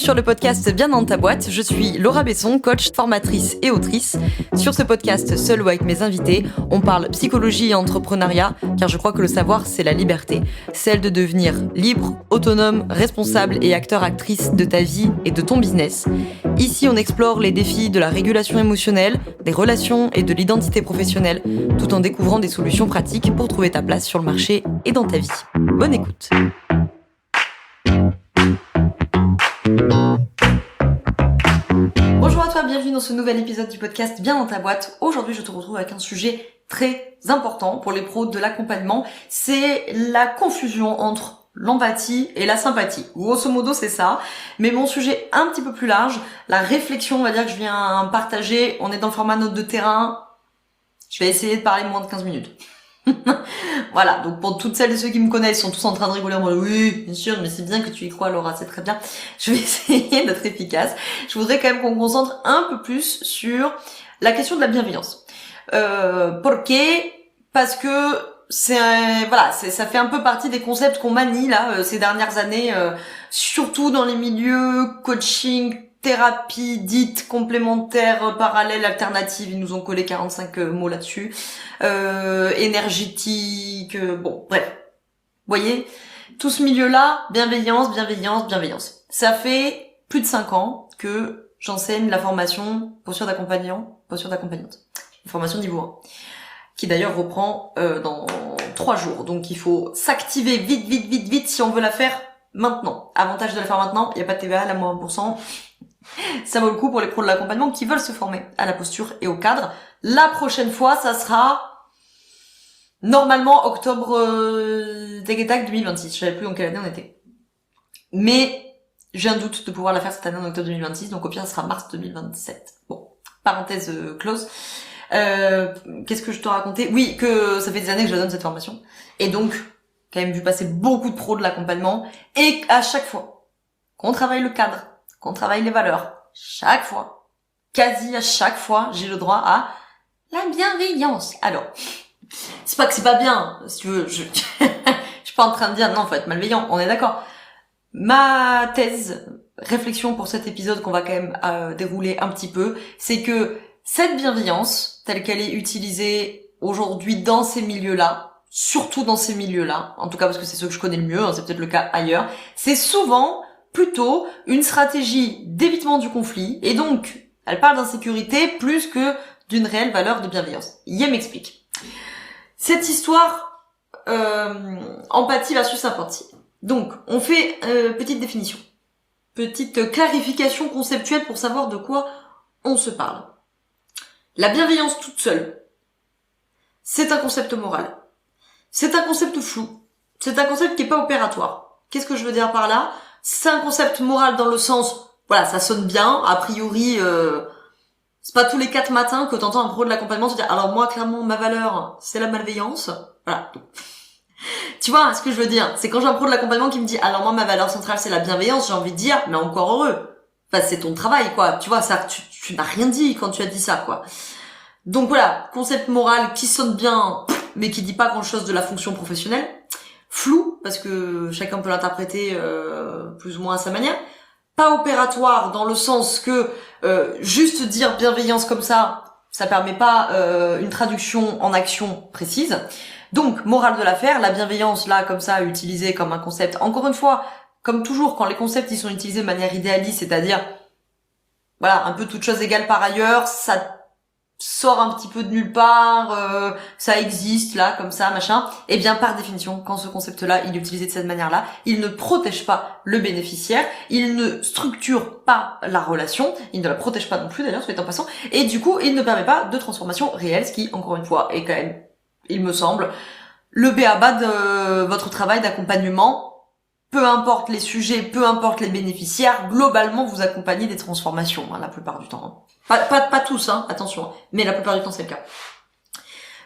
sur le podcast Bien dans ta boîte, je suis Laura Besson, coach, formatrice et autrice. Sur ce podcast, seul ou avec mes invités, on parle psychologie et entrepreneuriat, car je crois que le savoir, c'est la liberté. Celle de devenir libre, autonome, responsable et acteur-actrice de ta vie et de ton business. Ici, on explore les défis de la régulation émotionnelle, des relations et de l'identité professionnelle, tout en découvrant des solutions pratiques pour trouver ta place sur le marché et dans ta vie. Bonne écoute. Bonjour à toi, bienvenue dans ce nouvel épisode du podcast Bien dans ta boîte. Aujourd'hui, je te retrouve avec un sujet très important pour les pros de l'accompagnement. C'est la confusion entre l'empathie et la sympathie. Grosso modo, c'est ça. Mais mon sujet un petit peu plus large, la réflexion, on va dire que je viens partager. On est dans le format note de terrain. Je vais essayer de parler moins de 15 minutes. Voilà, donc pour toutes celles et ceux qui me connaissent, ils sont tous en train de rigoler en mode oui, bien sûr, mais c'est bien que tu y crois, Laura, c'est très bien. Je vais essayer d'être efficace. Je voudrais quand même qu'on concentre un peu plus sur la question de la bienveillance. Parce que ça fait un peu partie des concepts qu'on manie là ces dernières années, surtout dans les milieux coaching, thérapie dite complémentaire, parallèle, alternative, ils nous ont collé 45 mots là-dessus, énergétique, bon, bref. Vous voyez, tout ce milieu-là, bienveillance. Ça fait plus de 5 ans que j'enseigne la formation posture d'accompagnante, une formation niveau 1, qui d'ailleurs reprend dans 3 jours, donc il faut s'activer vite si on veut la faire maintenant. Avantage de la faire maintenant, il n'y a pas de TVA, la moins 1%. Ça vaut le coup pour les pros de l'accompagnement qui veulent se former à la posture et au cadre. La prochaine fois, ça sera normalement octobre 2026. Je savais plus en quelle année on était. Mais j'ai un doute de pouvoir la faire cette année en octobre 2026, donc au pire, ça sera mars 2027. Bon, parenthèse close. Qu'est-ce que je te racontais ? Oui, que ça fait des années que je donne cette formation. Et donc, quand même vu passer beaucoup de pros de l'accompagnement. Et à chaque fois qu'on travaille le cadre, qu'on travaille les valeurs, quasi à chaque fois, j'ai le droit à la bienveillance. Alors, c'est pas que c'est pas bien, si tu veux, je suis pas en train de dire non, faut être malveillant, on est d'accord. Ma thèse, réflexion pour cet épisode qu'on va quand même dérouler un petit peu, c'est que cette bienveillance, telle qu'elle est utilisée aujourd'hui dans ces milieux-là, surtout dans ces milieux-là, en tout cas parce que c'est ceux que je connais le mieux, hein, c'est peut-être le cas ailleurs, c'est souvent plutôt une stratégie d'évitement du conflit, et donc elle parle d'insécurité plus que d'une réelle valeur de bienveillance. Yé m'explique. Cette histoire empathie versus sympathie. Donc, on fait petite définition, petite clarification conceptuelle pour savoir de quoi on se parle. La bienveillance toute seule, c'est un concept moral. C'est un concept flou. C'est un concept qui est pas opératoire. Qu'est-ce que je veux dire par là ? C'est un concept moral dans le sens, voilà, ça sonne bien, a priori, c'est pas tous les 4 matins que t'entends un pro de l'accompagnement se dire, alors moi, clairement, ma valeur, c'est la malveillance. Voilà. Tu vois, ce que je veux dire, c'est quand j'ai un pro de l'accompagnement qui me dit, alors moi, ma valeur centrale, c'est la bienveillance, j'ai envie de dire, mais encore heureux. Enfin, c'est ton travail, quoi. Tu vois, ça, tu n'as rien dit quand tu as dit ça, quoi. Donc voilà, concept moral qui sonne bien, mais qui dit pas grand-chose de la fonction professionnelle. Flou, parce que chacun peut l'interpréter plus ou moins à sa manière. Pas opératoire, dans le sens que juste dire bienveillance comme ça permet pas une traduction en action précise. Donc, morale de l'affaire, la bienveillance, là, comme ça, utilisée comme un concept, encore une fois, comme toujours, quand les concepts ils sont utilisés de manière idéaliste, c'est-à-dire, voilà, un peu toute chose égale par ailleurs, ça sort un petit peu de nulle part, ça existe là, comme ça, machin, et bien par définition, quand ce concept-là, il est utilisé de cette manière-là, il ne protège pas le bénéficiaire, il ne structure pas la relation, il ne la protège pas non plus d'ailleurs, soit en passant, et du coup, il ne permet pas de transformation réelle, ce qui, encore une fois, est quand même, il me semble, le b.a.-ba de votre travail d'accompagnement. Peu importe les sujets, peu importe les bénéficiaires, globalement, vous accompagnez des transformations, hein, la plupart du temps. Pas tous, hein, attention, mais la plupart du temps, c'est le cas.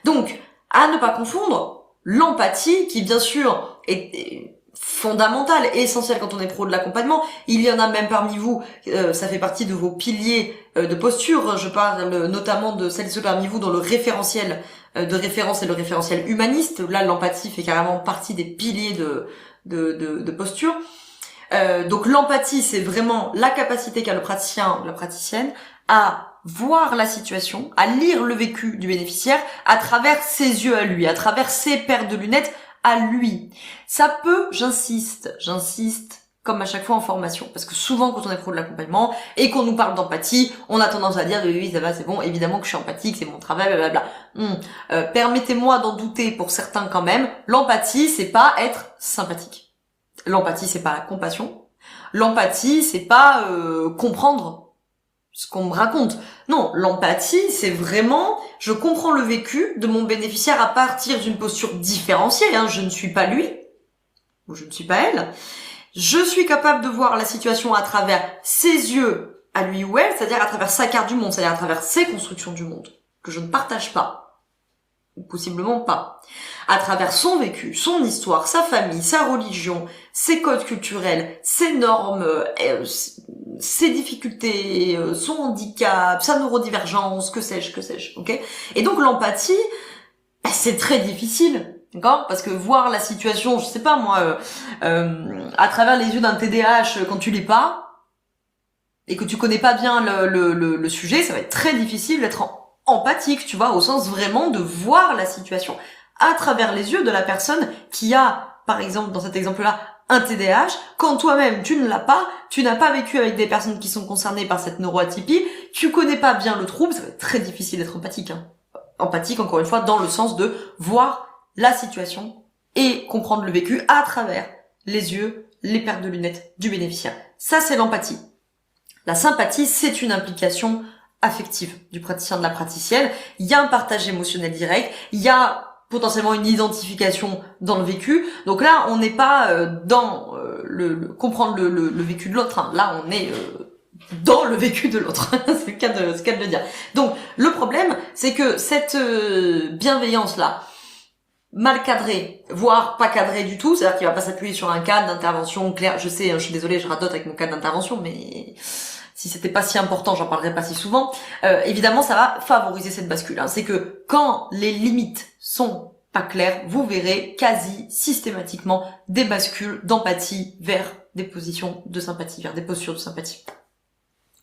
Donc, à ne pas confondre l'empathie, qui bien sûr est fondamentale et essentielle quand on est pro de l'accompagnement. Il y en a même parmi vous, ça fait partie de vos piliers de posture. Je parle notamment de celles et ceux parmi vous dont le référentiel de référence est le référentiel humaniste. Là, l'empathie fait carrément partie des piliers de posture. Donc l'empathie, c'est vraiment la capacité qu'a le praticien ou la praticienne à voir la situation, à lire le vécu du bénéficiaire à travers ses yeux à lui, à travers ses paires de lunettes à lui. Ça peut, j'insiste, comme à chaque fois en formation, parce que souvent quand on est pro de l'accompagnement et qu'on nous parle d'empathie, on a tendance à dire oui, ça va, c'est bon, évidemment que je suis empathique, c'est mon travail, blablabla. Permettez-moi d'en douter pour certains quand même. L'empathie, c'est pas être sympathique. L'empathie, c'est pas la compassion. L'empathie, c'est pas comprendre ce qu'on me raconte. Non, l'empathie, c'est vraiment, je comprends le vécu de mon bénéficiaire à partir d'une posture différenciée. Je ne suis pas lui, ou je ne suis pas elle. Je suis capable de voir la situation à travers ses yeux à lui ou elle, c'est-à-dire à travers sa carte du monde, c'est-à-dire à travers ses constructions du monde, que je ne partage pas, ou possiblement pas. À travers son vécu, son histoire, sa famille, sa religion, ses codes culturels, ses normes, ses difficultés, son handicap, sa neurodivergence, que sais-je, ok? Et donc l'empathie, c'est très difficile, d'accord? Parce que voir la situation, je sais pas moi, à travers les yeux d'un TDAH quand tu l'es pas, et que tu connais pas bien le sujet, ça va être très difficile d'être empathique, tu vois, au sens vraiment de voir la situation à travers les yeux de la personne qui a, par exemple, dans cet exemple-là, un TDAH, quand toi-même tu ne l'as pas, tu n'as pas vécu avec des personnes qui sont concernées par cette neuroatypie, tu connais pas bien le trouble, ça va être très difficile d'être empathique. Empathique, encore une fois, dans le sens de voir la situation et comprendre le vécu à travers les yeux, les paires de lunettes du bénéficiaire. Ça, c'est l'empathie. La sympathie, c'est une implication affective du praticien, de la praticienne. Il y a un partage émotionnel direct, il y a potentiellement une identification dans le vécu. Donc là, on n'est pas dans comprendre le vécu de l'autre. Là, on est dans le vécu de l'autre. C'est le cas de le dire. Donc, le problème, c'est que cette bienveillance-là, mal cadrée, voire pas cadrée du tout, c'est-à-dire qu'il va pas s'appuyer sur un cadre d'intervention clair. Je sais, je suis désolée, je radote avec mon cadre d'intervention, mais si c'était pas si important, j'en parlerais pas si souvent. Évidemment, ça va favoriser cette bascule. C'est que quand les limites sont pas claires, vous verrez quasi systématiquement des bascules d'empathie vers des positions de sympathie, vers des postures de sympathie.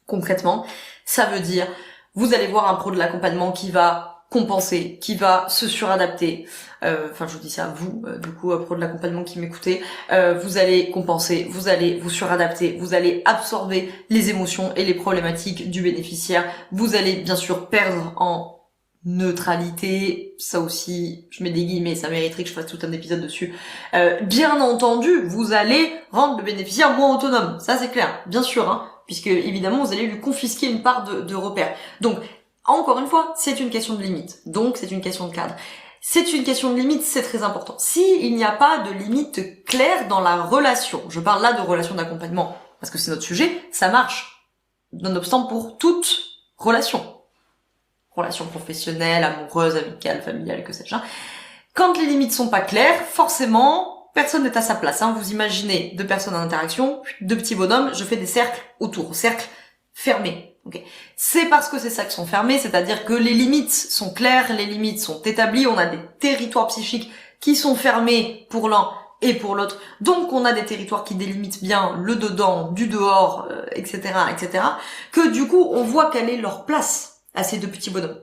Concrètement, ça veut dire, vous allez voir un pro de l'accompagnement qui va compenser, qui va se suradapter. Je vous dis ça à vous, du coup, pro de l'accompagnement qui m'écoutez. Vous allez compenser, vous allez vous suradapter, vous allez absorber les émotions et les problématiques du bénéficiaire. Vous allez bien sûr perdre en neutralité, ça aussi, je mets des guillemets, ça mériterait que je fasse tout un épisode dessus. Bien entendu, vous allez rendre le bénéficiaire moins autonome, ça c'est clair, bien sûr, puisque évidemment vous allez lui confisquer une part de repère. Donc, encore une fois, c'est une question de limite, donc c'est une question de cadre. C'est une question de limite, c'est très important. S'il n'y a pas de limite claire dans la relation, je parle là de relation d'accompagnement, parce que c'est notre sujet, ça marche, nonobstant pour toute relation professionnelle, amoureuse, amicale, familiale, que sais-je. Quand les limites sont pas claires, forcément, personne n'est à sa place. Vous imaginez deux personnes en interaction, deux petits bonhommes, je fais des cercles autour, cercles fermés. Okay. C'est parce que ces cercles sont fermés, c'est-à-dire que les limites sont claires, les limites sont établies, on a des territoires psychiques qui sont fermés pour l'un et pour l'autre. Donc on a des territoires qui délimitent bien le dedans, du dehors, etc., que du coup on voit quelle est leur place à ces deux petits bonhommes.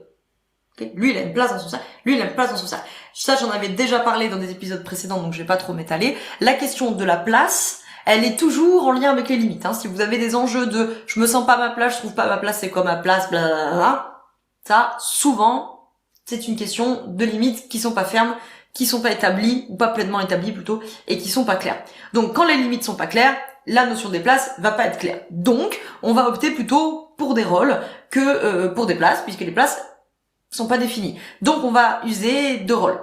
Okay. Lui, il a une place dans son cercle. Lui, il a une place dans son cercle. Ça, j'en avais déjà parlé dans des épisodes précédents, donc je vais pas trop m'étaler. La question de la place, elle est toujours en lien avec les limites. Si vous avez des enjeux de « je me sens pas à ma place, je trouve pas ma place, c'est quoi ma place », blablabla, ça, souvent, c'est une question de limites qui sont pas fermes, qui sont pas établies, ou pas pleinement établies plutôt, et qui sont pas claires. Donc, quand les limites sont pas claires, la notion des places va pas être claire. Donc, on va opter plutôt pour des rôles que pour des places, puisque les places sont pas définies. Donc, on va user de rôles.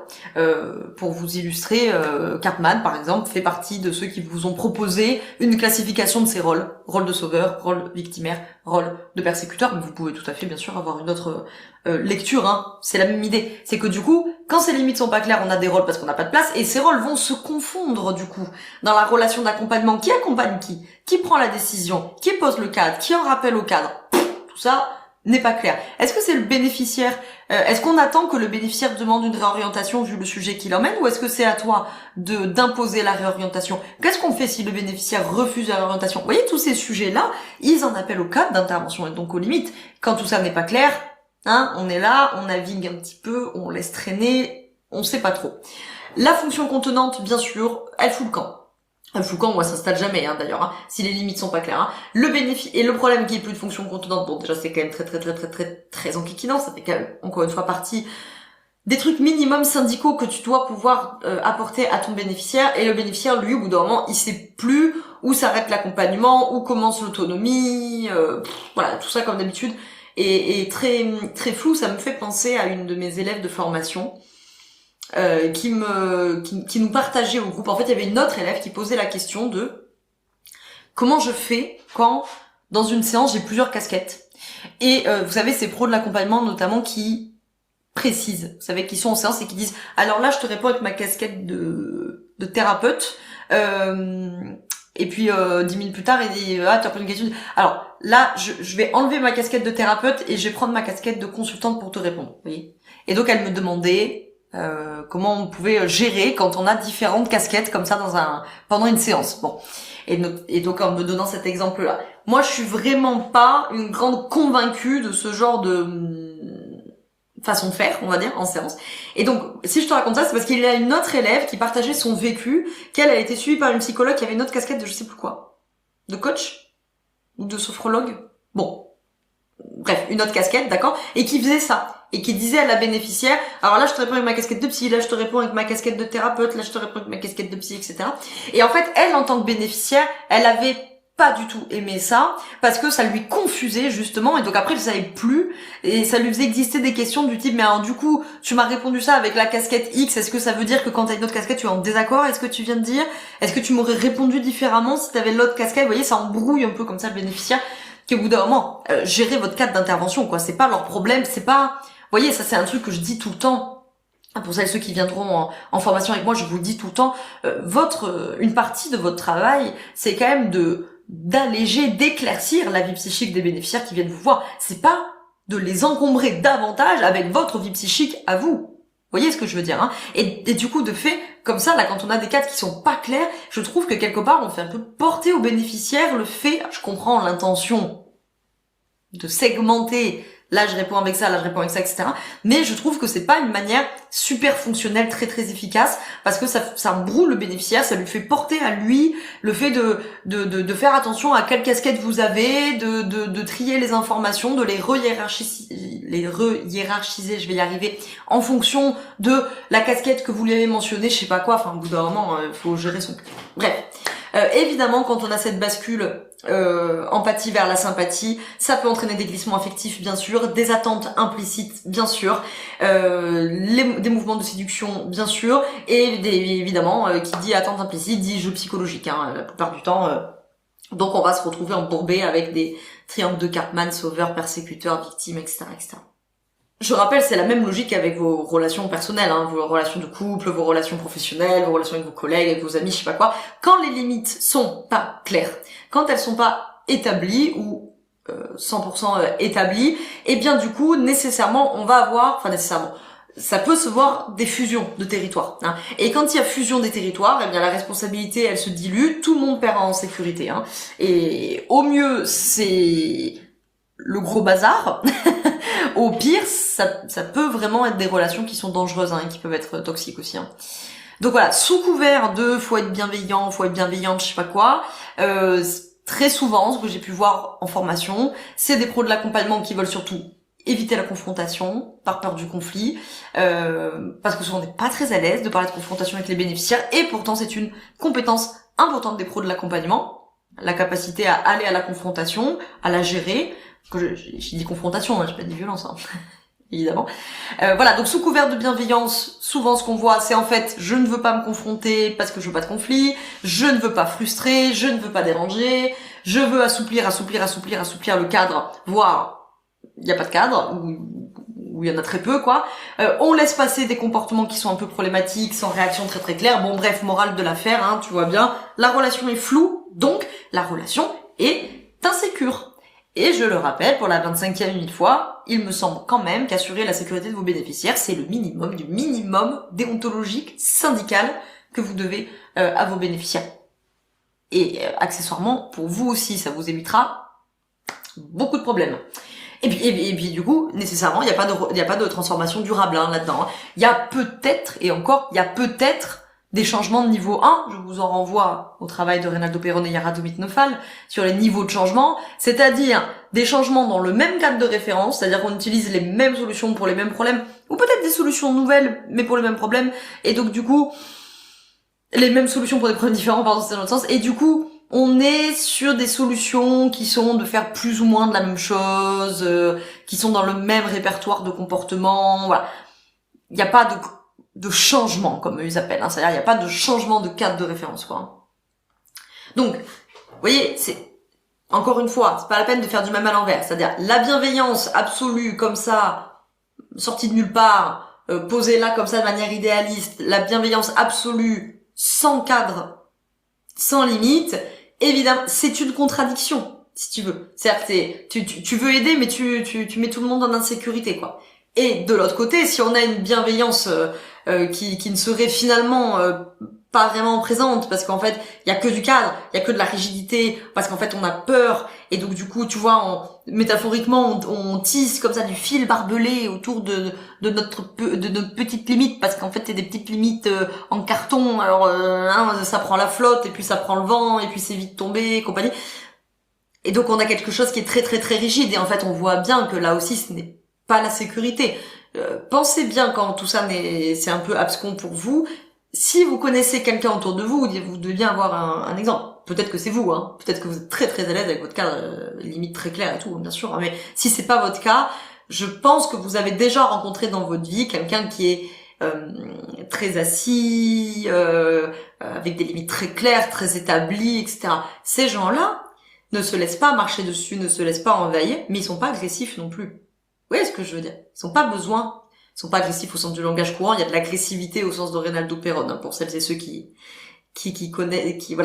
Pour vous illustrer, Cartman, par exemple, fait partie de ceux qui vous ont proposé une classification de ces rôles. Rôle de sauveur, rôle victimaire, rôle de persécuteur. Mais vous pouvez tout à fait, bien sûr, avoir une autre lecture. C'est la même idée. C'est que du coup, quand ces limites sont pas claires, on a des rôles parce qu'on n'a pas de place, et ces rôles vont se confondre, du coup, dans la relation d'accompagnement. Qui accompagne qui prend la décision, qui pose le cadre, qui en rappelle au cadre. Tout ça n'est pas clair? Est-ce que c'est le bénéficiaire? Est-ce qu'on attend que le bénéficiaire demande une réorientation vu le sujet qu'il emmène, ou est-ce que c'est à toi d'imposer la réorientation? Qu'est-ce qu'on fait si le bénéficiaire refuse la réorientation? Vous voyez, tous ces sujets-là, ils en appellent au cadre d'intervention, et donc aux limites, quand tout ça n'est pas clair, hein, on est là, on navigue un petit peu, on laisse traîner, on sait pas trop. La fonction contenante, bien sûr, elle fout le camp. Le foucan, moi, ça s'installe jamais, hein, d'ailleurs, hein, si les limites sont pas claires, hein. Le bénéfice, et le problème qu'il n'y ait plus de fonction contenante, bon, déjà, c'est quand même très enquiquinant, ça fait quand même, encore une fois, partie des trucs minimums syndicaux que tu dois pouvoir apporter à ton bénéficiaire, et le bénéficiaire, lui, au bout d'un moment, il sait plus où s'arrête l'accompagnement, où commence l'autonomie, voilà, tout ça comme d'habitude, et très flou. Ça me fait penser à une de mes élèves de formation, qui nous partageait au groupe. En fait, il y avait une autre élève qui posait la question de comment je fais quand dans une séance j'ai plusieurs casquettes. Et vous savez, ces pros de l'accompagnement notamment qui précisent, vous savez, qui sont en séance et qui disent alors là je te réponds avec ma casquette de thérapeute, et puis 10 minutes plus tard il dit ah tu as posé une question, alors là je vais enlever ma casquette de thérapeute et je vais prendre ma casquette de consultante pour te répondre, vous voyez. Et donc elle me demandait comment on pouvait gérer quand on a différentes casquettes comme ça pendant une séance. Bon. Et donc en me donnant cet exemple-là, moi je suis vraiment pas une grande convaincue de ce genre de façon de faire, on va dire, en séance. Et donc, si je te raconte ça, c'est parce qu'il y a une autre élève qui partageait son vécu, qu'elle a été suivie par une psychologue qui avait une autre casquette de je sais plus quoi. De coach? Ou de sophrologue? Bon. Bref, une autre casquette, d'accord? Et qui faisait ça. Et qui disait à la bénéficiaire, alors là je te réponds avec ma casquette de psy, là je te réponds avec ma casquette de thérapeute, là je te réponds avec ma casquette de psy, etc. Et en fait, elle, en tant que bénéficiaire, elle avait pas du tout aimé ça, parce que ça lui confusait justement, et donc après elle savait plus, et ça lui faisait exister des questions du type, mais alors du coup, tu m'as répondu ça avec la casquette X, est-ce que ça veut dire que quand t'as une autre casquette, tu es en désaccord? Est-ce que tu viens de dire? Est-ce que tu m'aurais répondu différemment si t'avais l'autre casquette? Vous voyez, ça embrouille un peu comme ça le bénéficiaire, qui au bout d'un moment, gérer votre cadre d'intervention, quoi, c'est pas leur problème, c'est pas... Vous voyez, ça c'est un truc que je dis tout le temps. Pour celles et ceux qui viendront en formation avec moi, je vous le dis tout le temps. Une partie de votre travail, c'est quand même d'alléger, d'éclaircir la vie psychique des bénéficiaires qui viennent vous voir. C'est pas de les encombrer davantage avec votre vie psychique à vous. Vous voyez ce que je veux dire, hein? Et du coup, de fait, comme ça, là, quand on a des cadres qui sont pas clairs, je trouve que quelque part, on fait un peu porter aux bénéficiaires le fait, je comprends l'intention de segmenter, là je réponds avec ça, là je réponds avec ça, etc. Mais je trouve que c'est pas une manière super fonctionnelle, très efficace, parce que ça brouille le bénéficiaire, ça lui fait porter à lui le fait de faire attention à quelle casquette vous avez, de trier les informations, de les re-hiérarchiser, je vais y arriver, en fonction de la casquette que vous lui avez mentionnée, je sais pas quoi, enfin au bout d'un moment, faut gérer son... Bref. Évidemment, quand on a cette bascule empathie vers la sympathie, ça peut entraîner des glissements affectifs, bien sûr, des attentes implicites, bien sûr, des mouvements de séduction, bien sûr, et évidemment, qui dit attente implicite dit jeu psychologique, hein, la plupart du temps. Donc on va se retrouver embourbé avec des triangles de Karpman, sauveur, persécuteur, victime, etc., etc. Je rappelle, c'est la même logique avec vos relations personnelles, hein, vos relations de couple, vos relations professionnelles, vos relations avec vos collègues, avec vos amis, je sais pas quoi. Quand les limites sont pas claires, quand elles sont pas établies ou 100% établies, et bien du coup, nécessairement, on va avoir, ça peut se voir des fusions de territoires, hein. Et quand il y a fusion des territoires, eh bien la responsabilité, elle se dilue, tout le monde perd en sécurité, hein. Et au mieux, c'est le gros bazar. Au pire, ça peut vraiment être des relations qui sont dangereuses, hein, et qui peuvent être toxiques aussi, hein. Donc voilà, sous couvert de faut être bienveillant, faut être bienveillante, je sais pas quoi, très souvent, ce que j'ai pu voir en formation, c'est des pros de l'accompagnement qui veulent surtout éviter la confrontation, par peur du conflit, parce que souvent on n'est pas très à l'aise de parler de confrontation avec les bénéficiaires, et pourtant c'est une compétence importante des pros de l'accompagnement, la capacité à aller à la confrontation, à la gérer. J'ai dit confrontation, hein, j'ai pas dit violence, hein. Évidemment. Voilà, donc sous couvert de bienveillance, souvent ce qu'on voit, c'est en fait, je ne veux pas me confronter parce que je veux pas de conflit, je ne veux pas frustrer, je ne veux pas déranger, je veux assouplir le cadre, voire il n'y a pas de cadre, ou il y en a très peu, quoi. On laisse passer des comportements qui sont un peu problématiques, sans réaction très claire. Bon, bref, morale de l'affaire, hein, tu vois bien, la relation est floue, donc la relation est insécure. Et je le rappelle, pour la 25e fois, il me semble quand même qu'assurer la sécurité de vos bénéficiaires, c'est le minimum du minimum déontologique, syndical, que vous devez à vos bénéficiaires. Et accessoirement, pour vous aussi, ça vous évitera beaucoup de problèmes. Et puis du coup, nécessairement, il n'y a pas de transformation durable là-dedans. Il y a peut-être, des changements de niveau 1, je vous en renvoie au travail de Reynaldo Perron et Yara Domitnofal sur les niveaux de changement, c'est-à-dire des changements dans le même cadre de référence, c'est-à-dire qu'on utilise les mêmes solutions pour les mêmes problèmes, ou peut-être des solutions nouvelles, mais pour les mêmes problèmes, et donc du coup, les mêmes solutions pour des problèmes différents, pardon, c'est dans l'autre sens, et du coup, on est sur des solutions qui sont de faire plus ou moins de la même chose, qui sont dans le même répertoire de comportement, voilà. Il n'y a pas de changement, comme ils appellent, hein. C'est-à-dire, il n'y a pas de changement de cadre de référence, quoi. Donc, vous voyez, c'est, encore une fois, c'est pas la peine de faire du même à l'envers. C'est-à-dire, la bienveillance absolue, comme ça, sortie de nulle part, posée là, comme ça, de manière idéaliste, la bienveillance absolue, sans cadre, sans limite, évidemment, c'est une contradiction, si tu veux. C'est-à-dire, tu veux aider, mais tu mets tout le monde en insécurité, quoi. Et de l'autre côté, si on a une bienveillance qui ne serait finalement pas vraiment présente, parce qu'en fait, il y a que du cadre, il y a que de la rigidité, parce qu'en fait, on a peur, et donc du coup, tu vois, métaphoriquement, on tisse comme ça du fil barbelé autour de notre petite limite, parce qu'en fait, c'est des petites limites en carton, alors ça prend la flotte, et puis ça prend le vent, et puis c'est vite tombé, et compagnie. Et donc, on a quelque chose qui est très très très rigide, et en fait, on voit bien que là aussi, ce n'est pas la sécurité. Pensez bien quand tout ça c'est un peu abscon pour vous. Si vous connaissez quelqu'un autour de vous, vous devez bien avoir un exemple. Peut-être que c'est vous, hein. Peut-être que vous êtes très très à l'aise avec votre cadre, limite très clair et tout, bien sûr. Mais si c'est pas votre cas, je pense que vous avez déjà rencontré dans votre vie quelqu'un qui est très assis, avec des limites très claires, très établies, etc. Ces gens-là ne se laissent pas marcher dessus, ne se laissent pas envahir, mais ils sont pas agressifs non plus. Vous voyez ce que je veux dire? Ils sont pas agressifs au sens du langage courant, il y a de l'agressivité au sens de Reynaldo Perron, hein, pour celles et ceux qui connaissent, qui aiment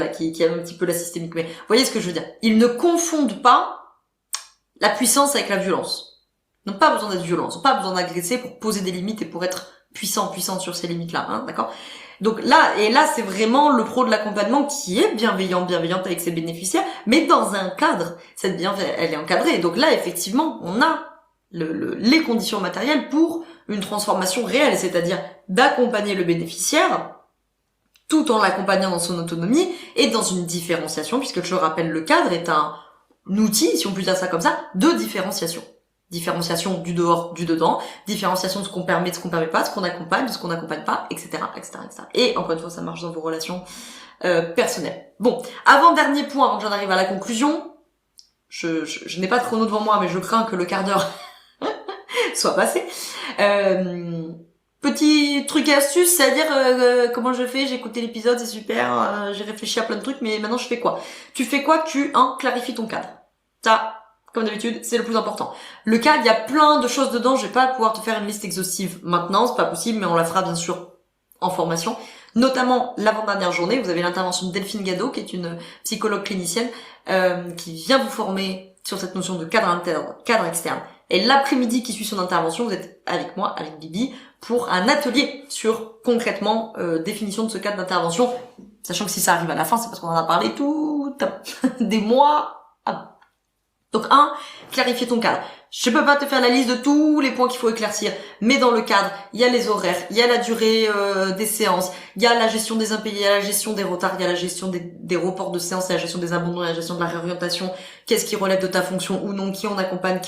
un petit peu la systémique. Mais vous voyez ce que je veux dire? Ils ne confondent pas la puissance avec la violence. Ils n'ont pas besoin d'être violents, ils n'ont pas besoin d'agresser pour poser des limites et pour être puissante sur ces limites-là, hein, d'accord? Donc là, c'est vraiment le pro de l'accompagnement qui est bienveillante avec ses bénéficiaires, mais dans un cadre. Cette bienveillance, elle est encadrée. Donc là, effectivement, on a les conditions matérielles pour une transformation réelle, c'est-à-dire d'accompagner le bénéficiaire tout en l'accompagnant dans son autonomie et dans une différenciation, puisque je rappelle, le cadre est un outil, si on peut dire ça comme ça, de différenciation. Différenciation du dehors, du dedans, différenciation de ce qu'on permet, de ce qu'on permet pas, de ce qu'on accompagne, de ce qu'on n'accompagne pas, etc., etc., etc. Et encore une fois, ça marche dans vos relations personnelles. Bon, avant-dernier point, avant que j'en arrive à la conclusion, je n'ai pas de chrono devant moi, mais je crains que le quart d'heure soit passé. Petit truc et astuce, c'est-à-dire comment je fais, j'ai écouté l'épisode, c'est super, j'ai réfléchi à plein de trucs, mais maintenant je fais quoi? Tu fais quoi? Tu clarifies ton cadre. Ça, comme d'habitude, c'est le plus important. Le cadre, il y a plein de choses dedans, je vais pas pouvoir te faire une liste exhaustive maintenant, c'est pas possible, mais on la fera bien sûr en formation. Notamment l'avant-dernière journée, vous avez l'intervention de Delphine Gado, qui est une psychologue clinicienne, qui vient vous former sur cette notion de cadre interne, cadre externe. Et l'après-midi qui suit son intervention, vous êtes avec moi, avec Bibi, pour un atelier sur, concrètement, définition de ce cadre d'intervention. Sachant que si ça arrive à la fin, c'est parce qu'on en a parlé tout des mois avant. Donc clarifier ton cadre. Je peux pas te faire la liste de tous les points qu'il faut éclaircir, mais dans le cadre, il y a les horaires, il y a la durée des séances, il y a la gestion des impayés, il y a la gestion des retards, il y a la gestion des reports de séances, il y a la gestion des abandons, il y a la gestion de la réorientation, qu'est-ce qui relève de ta fonction ou non, qui on accompagne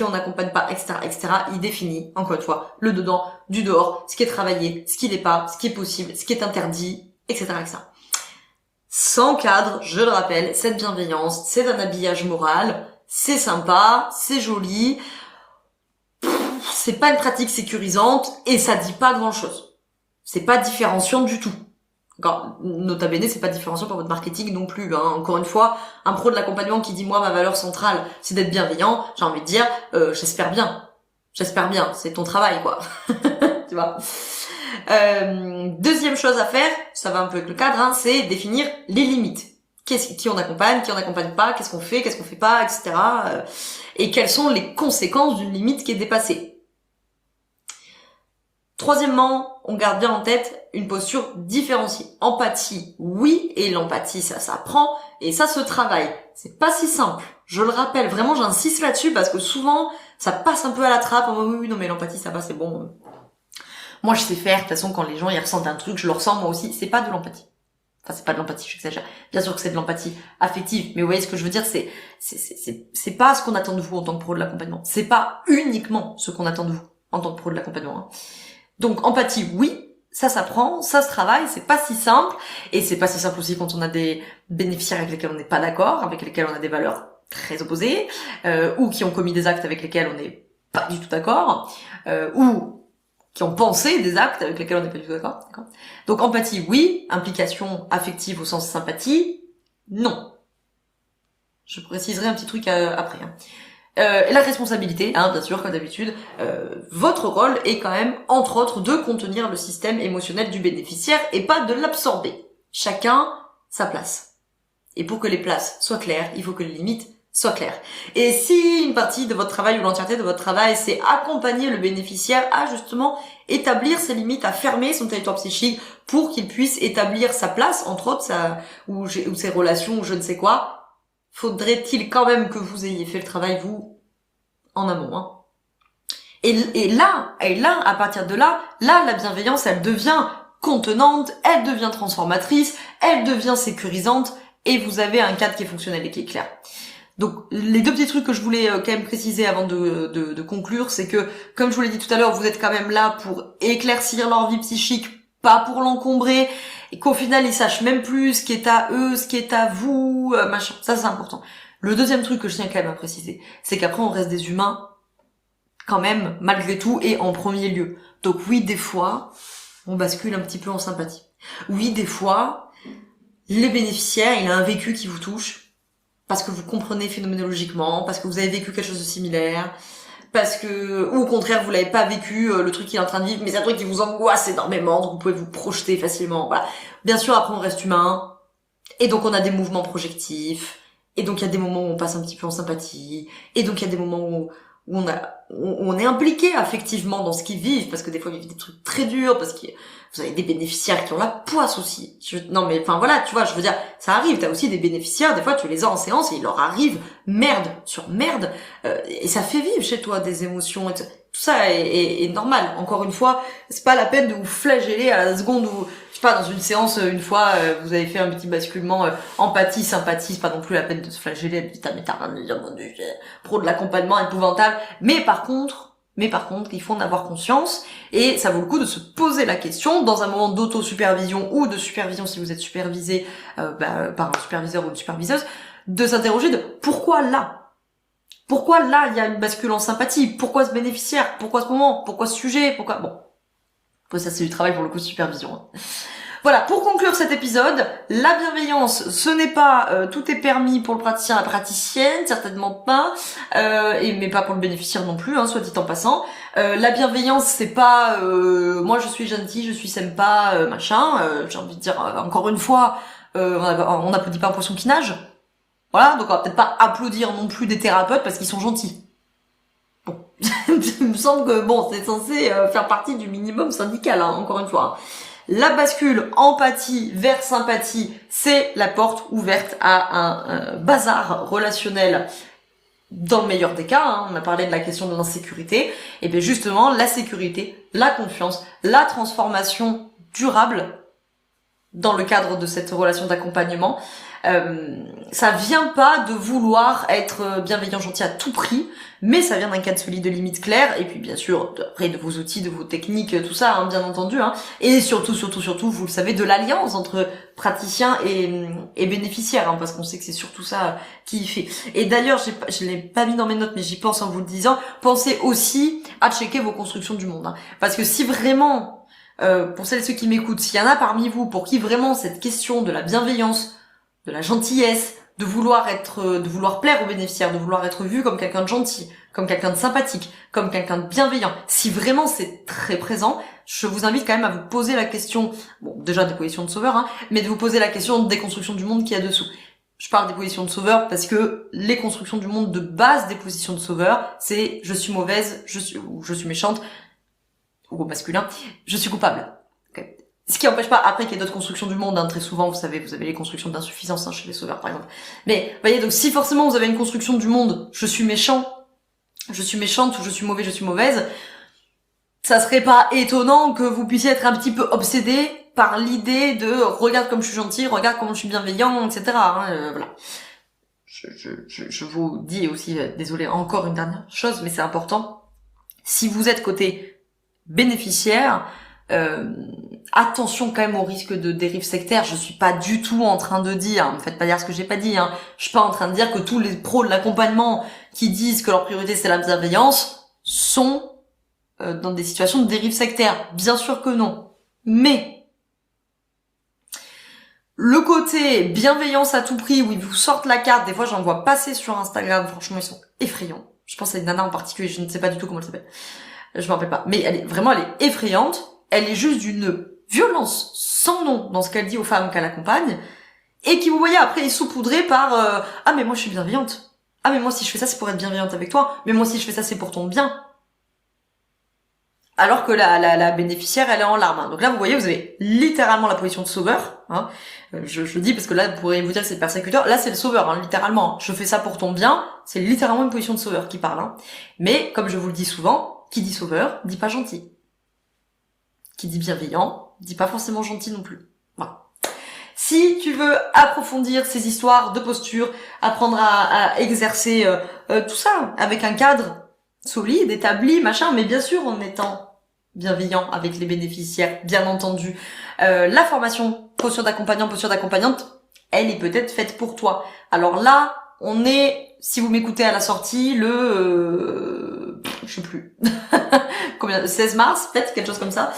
pas, etc., etc. Il définit, encore une fois, le dedans, du dehors, ce qui est travaillé, ce qui l'est pas, ce qui est possible, ce qui est interdit, etc., etc. Sans cadre, je le rappelle, cette bienveillance, c'est un habillage moral, c'est sympa, c'est joli, c'est pas une pratique sécurisante et ça dit pas grand chose. C'est pas différenciant du tout. Encore, nota bene, c'est pas différenciant pour votre marketing non plus, hein. Encore une fois, un pro de l'accompagnement qui dit moi ma valeur centrale c'est d'être bienveillant, j'ai envie de dire j'espère bien, c'est ton travail quoi. Tu vois. Deuxième chose à faire, ça va un peu avec le cadre, hein, c'est définir les limites. qui on accompagne pas, qu'est-ce qu'on fait pas, etc. Et quelles sont les conséquences d'une limite qui est dépassée. Troisièmement, on garde bien en tête une posture différenciée. Empathie, oui, et l'empathie, ça s'apprend et ça se travaille. C'est pas si simple. Je le rappelle, vraiment, j'insiste là-dessus parce que souvent, ça passe un peu à la trappe. Oh, oui, non, mais l'empathie, ça passe, c'est bon. Moi, je sais faire. De toute façon, quand les gens, ils ressentent un truc, je le ressens moi aussi. C'est pas de l'empathie. Enfin, c'est pas de l'empathie, j'exagère. Bien sûr que c'est de l'empathie affective, mais vous voyez ce que je veux dire, c'est pas ce qu'on attend de vous en tant que pro de l'accompagnement. C'est pas uniquement ce qu'on attend de vous en tant que pro de l'accompagnement. Hein. Donc, empathie, oui, ça s'apprend, ça se travaille, c'est pas si simple, et c'est pas si simple aussi quand on a des bénéficiaires avec lesquels on n'est pas d'accord, avec lesquels on a des valeurs très opposées, ou qui ont commis des actes avec lesquels on n'est pas du tout d'accord, ou qui ont pensé des actes avec lesquels on n'est pas du tout d'accord. Donc empathie, oui. Implication affective au sens sympathie, non. Je préciserai un petit truc après. Hein. La responsabilité, hein, bien sûr, comme d'habitude, votre rôle est quand même, entre autres, de contenir le système émotionnel du bénéficiaire et pas de l'absorber. Chacun sa place. Et pour que les places soient claires, il faut que les limites soient claires. Et si une partie de votre travail ou l'entièreté de votre travail, c'est accompagner le bénéficiaire à justement établir ses limites, à fermer son territoire psychique pour qu'il puisse établir sa place, entre autres, ou ses relations, ou je ne sais quoi, faudrait-il quand même que vous ayez fait le travail, vous, en amont. Hein. Et là, à partir de là, la bienveillance, elle devient contenante, elle devient transformatrice, elle devient sécurisante, et vous avez un cadre qui est fonctionnel et qui est clair. Donc les deux petits trucs que je voulais quand même préciser avant de conclure, c'est que, comme je vous l'ai dit tout à l'heure, vous êtes quand même là pour éclaircir leur vie psychique, pas pour l'encombrer, et qu'au final ils sachent même plus ce qui est à eux, ce qui est à vous, machin. Ça c'est important. Le deuxième truc que je tiens quand même à préciser, c'est qu'après on reste des humains quand même, malgré tout, et en premier lieu. Donc oui, des fois, on bascule un petit peu en sympathie. Oui, des fois, les bénéficiaires, il a un vécu qui vous touche, parce que vous comprenez phénoménologiquement, parce que vous avez vécu quelque chose de similaire, parce que, ou au contraire, vous l'avez pas vécu, le truc qu'il est en train de vivre, mais c'est un truc qui vous angoisse énormément, donc vous pouvez vous projeter facilement, voilà. Bien sûr, après, on reste humain, et donc on a des mouvements projectifs, et donc il y a des moments où on passe un petit peu en sympathie, et donc il y a des moments où on est impliqué affectivement dans ce qu'ils vivent, parce que des fois ils vivent des trucs très durs, parce que vous avez des bénéficiaires qui ont la poisse aussi. Non mais enfin voilà, tu vois, je veux dire, ça arrive, t'as aussi des bénéficiaires, des fois tu les as en séance et il leur arrive merde sur merde, et ça fait vivre chez toi des émotions, et tout ça est normal. Encore une fois, c'est pas la peine de vous flageller à la seconde où, je sais pas, dans une séance, une fois, vous avez fait un petit basculement empathie, sympathie, c'est pas non plus la peine de se flageller, de dire, mais t'as rien de dire, mon Dieu, pro de l'accompagnement épouvantable. Mais par contre, il faut en avoir conscience, et ça vaut le coup de se poser la question dans un moment d'auto-supervision ou de supervision si vous êtes supervisé par un superviseur ou une superviseuse, de s'interroger de pourquoi là il y a une bascule en sympathie, pourquoi ce bénéficiaire, pourquoi ce moment, pourquoi ce sujet, pourquoi... Bon, ça c'est du travail pour le coup de supervision. Hein. Voilà, pour conclure cet épisode, la bienveillance, ce n'est pas tout est permis pour le praticien, la praticienne, certainement pas, mais pas pour le bénéficiaire non plus, hein, soit dit en passant. La bienveillance, c'est pas moi je suis gentil, je suis sympa, machin. J'ai envie de dire encore une fois, on n'applaudit pas un poisson qui nage. Voilà, donc on va peut-être pas applaudir non plus des thérapeutes parce qu'ils sont gentils. Bon, il me semble que bon, c'est censé faire partie du minimum syndical, hein, encore une fois. La bascule empathie vers sympathie, c'est la porte ouverte à un bazar relationnel dans le meilleur des cas. Hein, on a parlé de la question de l'insécurité. Et bien justement, la sécurité, la confiance, la transformation durable dans le cadre de cette relation d'accompagnement, ça vient pas de vouloir être bienveillant, gentil à tout prix, mais ça vient d'un cadre solide de limites claires, et puis bien sûr, après de vos outils, de vos techniques, tout ça, hein, bien entendu, hein, et surtout, vous le savez, de l'alliance entre praticien et bénéficiaire, hein, parce qu'on sait que c'est surtout ça qui fait. Et d'ailleurs, je l'ai pas mis dans mes notes, mais j'y pense en vous le disant, pensez aussi à checker vos constructions du monde, hein, parce que si vraiment, pour celles et ceux qui m'écoutent, s'il y en a parmi vous pour qui vraiment cette question de la bienveillance, de la gentillesse, de vouloir plaire aux bénéficiaires, de vouloir être vu comme quelqu'un de gentil, comme quelqu'un de sympathique, comme quelqu'un de bienveillant. Si vraiment c'est très présent, je vous invite quand même à vous poser la question, bon, déjà des positions de sauveur, hein, mais de vous poser la question des constructions du monde qu'il y a dessous. je parle des positions de sauveur parce que les constructions du monde de base des positions de sauveur, c'est je suis mauvaise, je suis méchante, ou au masculin, je suis coupable. Okay. Ce qui n'empêche pas, après qu'il y ait d'autres constructions du monde, hein, très souvent, vous savez, vous avez les constructions d'insuffisance, hein, chez les sauveurs par exemple. Mais, vous voyez, donc si forcément vous avez une construction du monde, je suis méchant, je suis méchante, ou je suis mauvais, je suis mauvaise, ça serait pas étonnant que vous puissiez être un petit peu obsédé par l'idée de regarde comme je suis gentil, regarde comment je suis bienveillant, etc. Hein, voilà. Je vous dis aussi, désolé, encore une dernière chose, mais c'est important. Si vous êtes côté bénéficiaire, attention quand même au risque de dérive sectaire. Je suis pas du tout en train de dire, me faites pas dire ce que j'ai pas dit, hein. Je suis pas en train de dire que tous les pros de l'accompagnement qui disent que leur priorité c'est la bienveillance sont dans des situations de dérive sectaire. Bien sûr que non. Mais le côté bienveillance à tout prix où ils vous sortent la carte, des fois j'en vois passer sur Instagram, franchement ils sont effrayants. Je pense à une nana en particulier, je ne sais pas du tout comment elle s'appelle. Je me rappelle pas. Mais elle est effrayante. Elle est juste d'une violence sans nom dans ce qu'elle dit aux femmes qu'elle accompagne. Et qui, vous voyez, après est saupoudrée par ah mais moi je suis bienveillante. Ah mais moi si je fais ça c'est pour être bienveillante avec toi. Mais moi si je fais ça c'est pour ton bien. Alors que la bénéficiaire, elle est en larmes. Hein. Donc là, vous voyez, vous avez littéralement la position de sauveur. Hein. Je dis parce que là, vous pourriez vous dire que c'est le persécuteur. Là, c'est le sauveur, hein, littéralement. Je fais ça pour ton bien. C'est littéralement une position de sauveur qui parle. Hein. Mais, comme je vous le dis souvent, qui dit sauveur, dit pas gentil. Qui dit bienveillant, dit pas forcément gentil non plus. Voilà. Si tu veux approfondir ces histoires de posture, apprendre à exercer tout ça avec un cadre solide, établi, machin, mais bien sûr en étant bienveillant avec les bénéficiaires, bien entendu. La formation posture d'accompagnant, posture d'accompagnante, elle est peut-être faite pour toi. Alors là, on est, si vous m'écoutez à la sortie, je sais plus, combien, 16 mars, peut-être, quelque chose comme ça.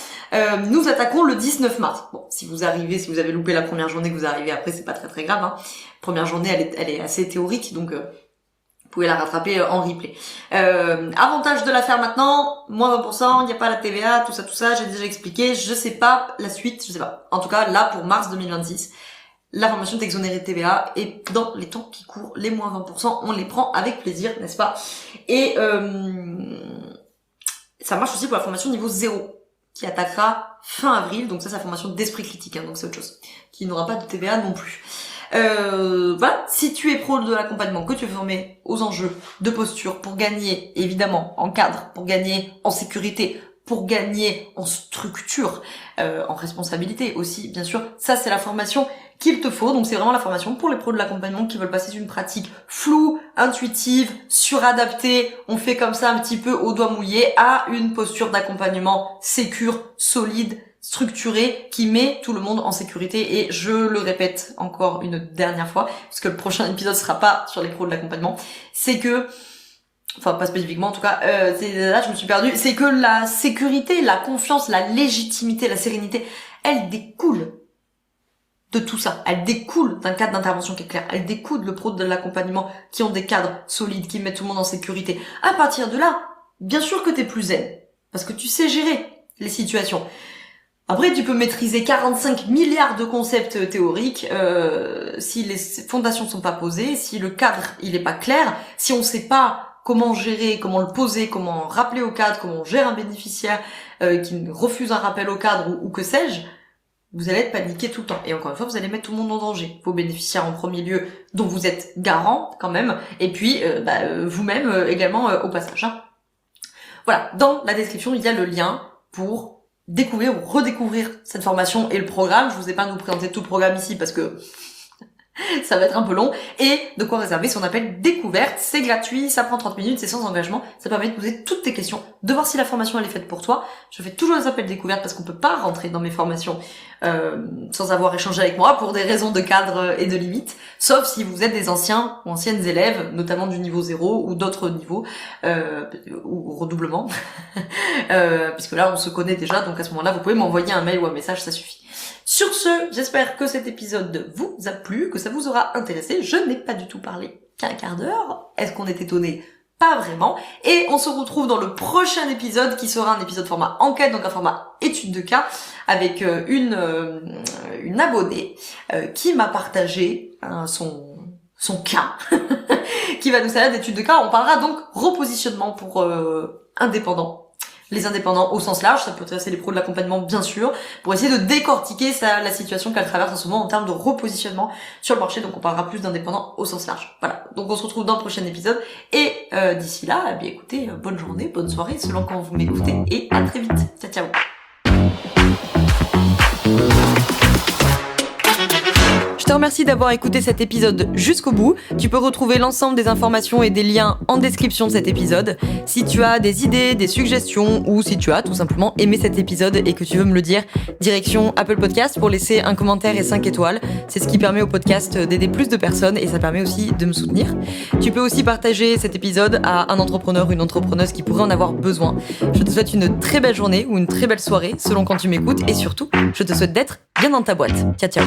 Nous attaquons le 19 mars. Bon, si vous avez loupé la première journée, que vous arrivez après, c'est pas très très grave. Hein. Première journée, elle est assez théorique, donc vous pouvez la rattraper en replay. Avantage de la faire maintenant, moins 20%, il n'y a pas la TVA, tout ça, j'ai déjà expliqué, je sais pas la suite, je sais pas. En tout cas, là, pour mars 2026, la formation est exonérée de TVA et dans les temps qui courent, les moins 20%, on les prend avec plaisir, n'est-ce pas? Et ça marche aussi pour la formation niveau 0, qui attaquera fin avril, donc ça, c'est la formation d'esprit critique, hein, donc c'est autre chose, qui n'aura pas de TVA non plus. Voilà, si tu es pro de l'accompagnement, que tu veux former aux enjeux de posture pour gagner évidemment en cadre, pour gagner en sécurité, pour gagner en structure, en responsabilité aussi, bien sûr, ça c'est la formation qu'il te faut. Donc c'est vraiment la formation pour les pros de l'accompagnement qui veulent passer d'une pratique floue, intuitive, suradaptée, on fait comme ça un petit peu au doigt mouillé, à une posture d'accompagnement sécure, solide, structuré, qui met tout le monde en sécurité. Et je le répète encore une dernière fois, parce que le prochain épisode sera pas sur les pros de l'accompagnement, c'est que, enfin pas spécifiquement en tout cas, là je me suis perdue, c'est que la sécurité, la confiance, la légitimité, la sérénité, elle découle de tout ça. Elle découle d'un cadre d'intervention qui est clair. Elle découle le pro de l'accompagnement qui ont des cadres solides, qui mettent tout le monde en sécurité. À partir de là, bien sûr que t'es plus zen, parce que tu sais gérer les situations. Après, tu peux maîtriser 45 milliards de concepts théoriques, si les fondations sont pas posées, si le cadre il est pas clair, si on sait pas comment gérer, comment le poser, comment rappeler au cadre, comment on gère un bénéficiaire qui refuse un rappel au cadre ou que sais-je, vous allez être paniqué tout le temps. Et encore une fois, vous allez mettre tout le monde en danger. Vos bénéficiaires en premier lieu, dont vous êtes garant quand même, et puis vous-même également au passage. Hein. Voilà, dans la description, il y a le lien pour découvrir ou redécouvrir cette formation et le programme. Je vous ai pas à vous présenter tout le programme ici parce que ça va être un peu long. Et de quoi réserver son appel découverte. C'est gratuit, ça prend 30 minutes, c'est sans engagement. Ça permet de poser toutes tes questions, de voir si la formation elle est faite pour toi. Je fais toujours des appels découvertes parce qu'on peut pas rentrer dans mes formations sans avoir échangé avec moi pour des raisons de cadre et de limite. Sauf si vous êtes des anciens ou anciennes élèves, notamment du niveau 0 ou d'autres niveaux, ou redoublement. Puisque là on se connaît déjà, donc à ce moment-là vous pouvez m'envoyer un mail ou un message, ça suffit. Sur ce, j'espère que cet épisode vous a plu, que ça vous aura intéressé. Je n'ai pas du tout parlé qu'un quart d'heure. Est-ce qu'on est étonné? Pas vraiment. Et on se retrouve dans le prochain épisode qui sera un épisode format enquête, donc un format étude de cas, avec une abonnée qui m'a partagé son cas, qui va nous servir d'étude de cas. On parlera donc repositionnement pour indépendants. Les indépendants au sens large, ça peut intéresser les pros de l'accompagnement bien sûr, pour essayer de décortiquer la situation qu'elle traverse en ce moment en termes de repositionnement sur le marché. Donc on parlera plus d'indépendants au sens large. Voilà, donc on se retrouve dans le prochain épisode, et d'ici là, eh bien écoutez, bonne journée, bonne soirée selon quand vous m'écoutez, et à très vite. Ciao ciao. Je te remercie d'avoir écouté cet épisode jusqu'au bout. Tu peux retrouver l'ensemble des informations et des liens en description de cet épisode. Si tu as des idées, des suggestions, ou si tu as tout simplement aimé cet épisode et que tu veux me le dire, direction Apple Podcast pour laisser un commentaire et 5 étoiles. C'est ce qui permet au podcast d'aider plus de personnes et ça permet aussi de me soutenir. Tu peux aussi partager cet épisode à un entrepreneur ou une entrepreneuse qui pourrait en avoir besoin. Je te souhaite une très belle journée ou une très belle soirée selon quand tu m'écoutes, et surtout, je te souhaite d'être bien dans ta boîte. Ciao ciao.